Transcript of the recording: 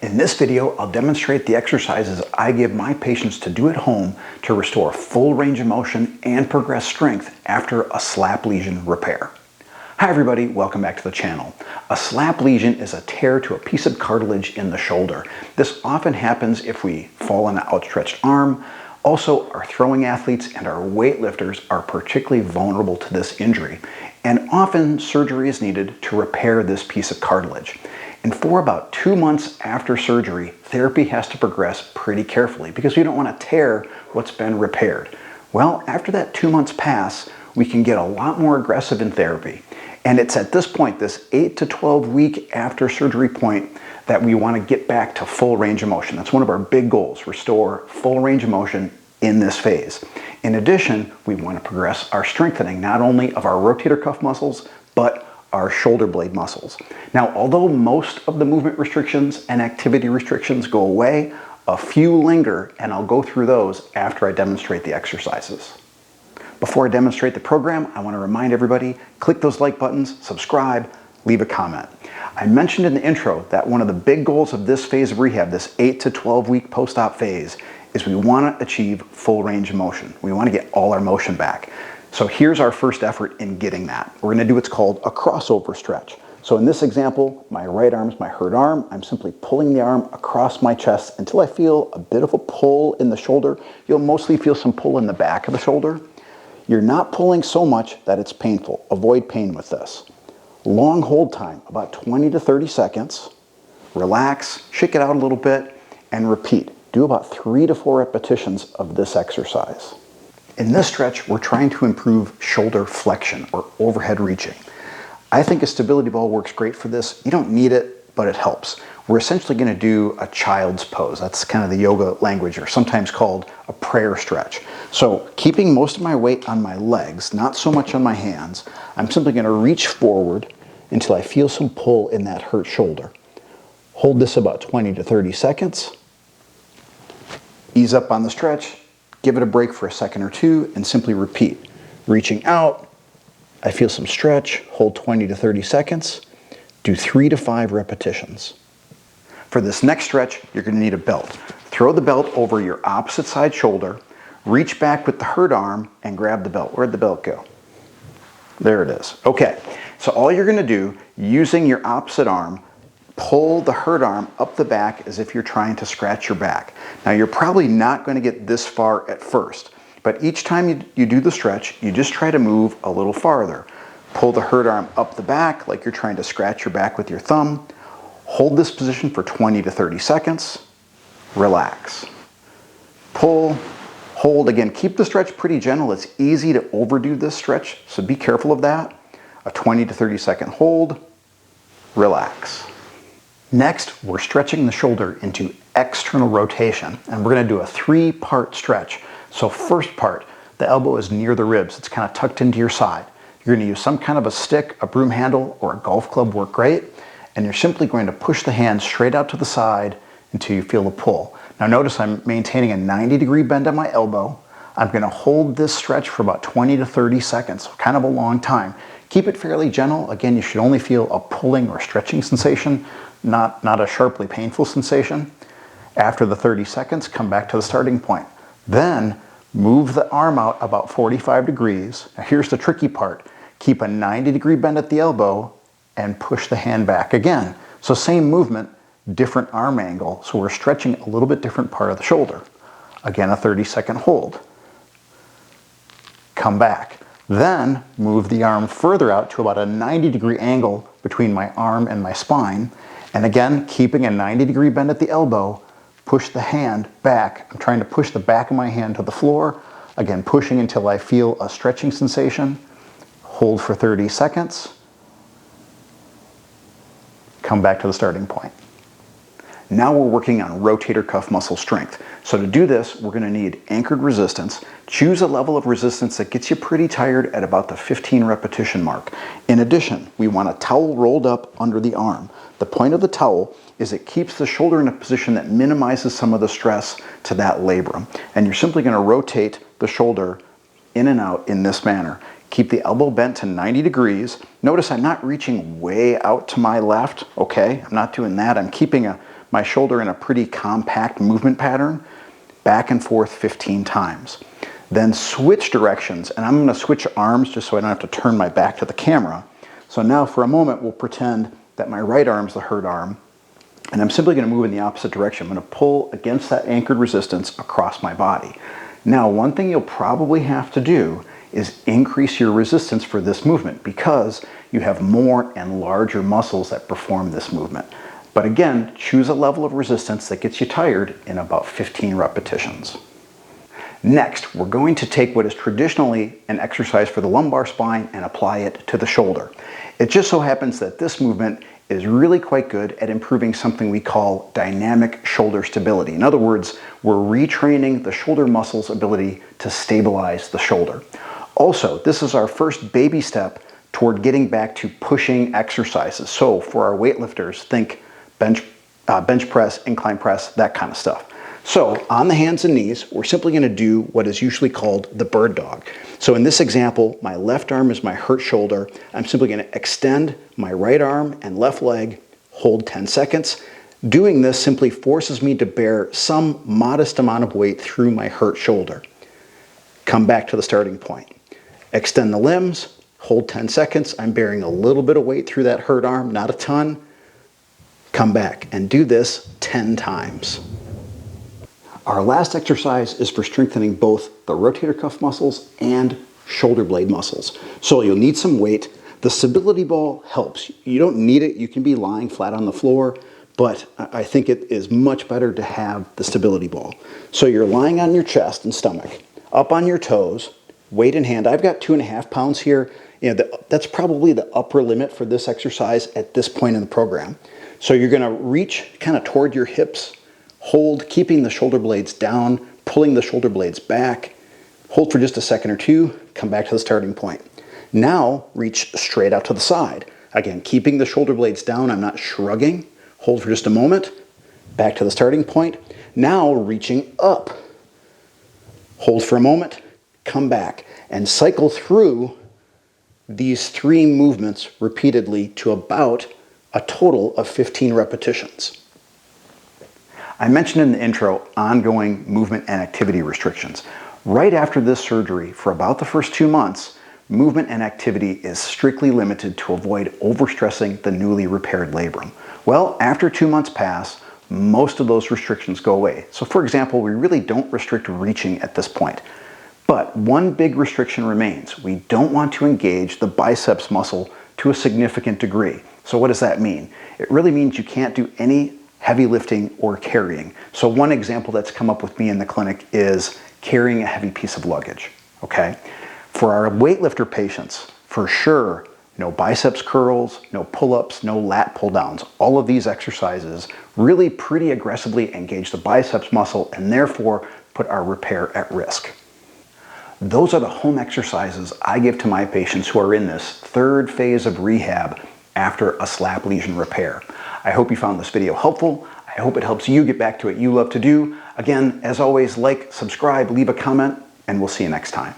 In this video, I'll demonstrate the exercises I give my patients to do at home to restore full range of motion and progress strength after a SLAP lesion repair. Hi everybody, welcome back to the channel. A SLAP lesion is a tear to a piece of cartilage in the shoulder. This often happens if we fall on an outstretched arm. Also, our throwing athletes and our weightlifters are particularly vulnerable to this injury, and often surgery is needed to repair this piece of cartilage. And for about 2 months after surgery, therapy has to progress pretty carefully because we don't want to tear what's been repaired. Well, after that 2 months pass, we can get a lot more aggressive in therapy. And it's at this point, this 8 to 12 week after surgery point, that we want to get back to full range of motion. That's one of our big goals, restore full range of motion in this phase. In addition, we want to progress our strengthening, not only of our rotator cuff muscles, but our shoulder blade muscles. Now, although most of the movement restrictions and activity restrictions go away, a few linger, and I'll go through those after I demonstrate the exercises. Before I demonstrate the program, I want to remind everybody, click those like buttons, subscribe, leave a comment. I mentioned in the intro that one of the big goals of this phase of rehab, this 8 to 12 week post-op phase, is we want to achieve full range of motion. We want to get all our motion back. So here's our first effort in getting that. We're going to do what's called a crossover stretch. So in this example, my right arm is my hurt arm. I'm simply pulling the arm across my chest until I feel a bit of a pull in the shoulder. You'll mostly feel some pull in the back of the shoulder. You're not pulling so much that it's painful. Avoid pain with this. Long hold time, about 20 to 30 seconds. Relax, shake it out a little bit, and repeat. Do about 3 to 4 repetitions of this exercise. In this stretch, we're trying to improve shoulder flexion or overhead reaching. I think a stability ball works great for this. You don't need it, but it helps. We're essentially going to do a child's pose. That's kind of the yoga language, or sometimes called a prayer stretch. So keeping most of my weight on my legs, not so much on my hands, I'm simply going to reach forward until I feel some pull in that hurt shoulder. Hold this about 20 to 30 seconds. Ease up on the stretch. Give it a break for a second or two and simply repeat. Reaching out, I feel some stretch, hold 20 to 30 seconds, do 3 to 5 repetitions. For this next stretch, you're going to need a belt. Throw the belt over your opposite side shoulder, reach back with the hurt arm and grab the belt. Where'd the belt go? There it is. Okay, so all you're going to do, using your opposite arm, pull the hurt arm up the back as if you're trying to scratch your back. Now you're probably not going to get this far at first, but each time you do the stretch, you just try to move a little farther. Pull the hurt arm up the back like you're trying to scratch your back with your thumb. Hold this position for 20 to 30 seconds. Relax. Pull, hold. Again, keep the stretch pretty gentle. It's easy to overdo this stretch, so be careful of that. A 20 to 30 second hold. Relax. Next, we're stretching the shoulder into external rotation, and we're going to do a 3-part stretch. So first part, the elbow is near the ribs. It's kind of tucked into your side. You're going to use some kind of a stick, a broom handle, or a golf club work great, and you're simply going to push the hand straight out to the side until you feel a pull. Now notice I'm maintaining a 90-degree bend on my elbow. I'm going to hold this stretch for about 20 to 30 seconds, kind of a long time. Keep it fairly gentle. Again, you should only feel a pulling or stretching sensation, not a sharply painful sensation. After the 30 seconds, come back to the starting point. Then move the arm out about 45 degrees. Now here's the tricky part. Keep a 90-degree bend at the elbow and push the hand back again. So same movement, different arm angle. So we're stretching a little bit different part of the shoulder. Again, a 30-second hold. Come back. Then move the arm further out to about a 90-degree angle between my arm and my spine. And again, keeping a 90-degree bend at the elbow, push the hand back. I'm trying to push the back of my hand to the floor. Again, pushing until I feel a stretching sensation. Hold for 30 seconds. Come back to the starting point. Now we're working on rotator cuff muscle strength. So to do this, we're going to need anchored resistance. Choose a level of resistance that gets you pretty tired at about the 15 repetition mark. In addition, we want a towel rolled up under the arm. The point of the towel is it keeps the shoulder in a position that minimizes some of the stress to that labrum. And you're simply going to rotate the shoulder in and out in this manner. Keep the elbow bent to 90 degrees. Notice I'm not reaching way out to my left, okay? I'm not doing that. I'm keeping my shoulder in a pretty compact movement pattern, back and forth 15 times. Then switch directions, and I'm going to switch arms just so I don't have to turn my back to the camera. So now for a moment we'll pretend that my right arm's the hurt arm, and I'm simply going to move in the opposite direction. I'm going to pull against that anchored resistance across my body. Now, one thing you'll probably have to do is increase your resistance for this movement because you have more and larger muscles that perform this movement. But again, choose a level of resistance that gets you tired in about 15 repetitions. Next, we're going to take what is traditionally an exercise for the lumbar spine and apply it to the shoulder. It just so happens that this movement is really quite good at improving something we call dynamic shoulder stability. In other words, we're retraining the shoulder muscle's ability to stabilize the shoulder. Also, this is our first baby step toward getting back to pushing exercises. So for our weightlifters, think bench press, incline press, that kind of stuff. So on the hands and knees, we're simply going to do what is usually called the bird dog. So in this example, my left arm is my hurt shoulder. I'm simply going to extend my right arm and left leg, hold 10 seconds. Doing this simply forces me to bear some modest amount of weight through my hurt shoulder. Come back to the starting point. Extend the limbs, hold 10 seconds. I'm bearing a little bit of weight through that hurt arm, not a ton. Come back and do this 10 times. Our last exercise is for strengthening both the rotator cuff muscles and shoulder blade muscles. So you'll need some weight. The stability ball helps. You don't need it. You can be lying flat on the floor, but I think it is much better to have the stability ball. So you're lying on your chest and stomach, up on your toes, weight in hand. I've got 2.5 pounds here. That's probably the upper limit for this exercise at this point in the program. So you're going to reach kind of toward your hips, hold, keeping the shoulder blades down, pulling the shoulder blades back, hold for just a second or two, come back to the starting point. Now reach straight out to the side. Again, keeping the shoulder blades down, I'm not shrugging. Hold for just a moment, back to the starting point. Now reaching up. Hold for a moment, come back, and cycle through these 3 movements repeatedly to about a total of 15 repetitions. I mentioned in the intro ongoing movement and activity restrictions. Right after this surgery, for about the first 2 months, movement and activity is strictly limited to avoid overstressing the newly repaired labrum. Well, after 2 months pass, most of those restrictions go away. So for example, we really don't restrict reaching at this point. But one big restriction remains. We don't want to engage the biceps muscle to a significant degree. So what does that mean? It really means you can't do any heavy lifting or carrying. So one example that's come up with me in the clinic is carrying a heavy piece of luggage, okay? For our weightlifter patients, for sure, no biceps curls, no pull-ups, no lat pull-downs. All of these exercises really pretty aggressively engage the biceps muscle and therefore put our repair at risk. Those are the home exercises I give to my patients who are in this 3rd phase of rehab after a SLAP lesion repair. I hope you found this video helpful. I hope it helps you get back to what you love to do. Again, as always, like, subscribe, leave a comment, and we'll see you next time.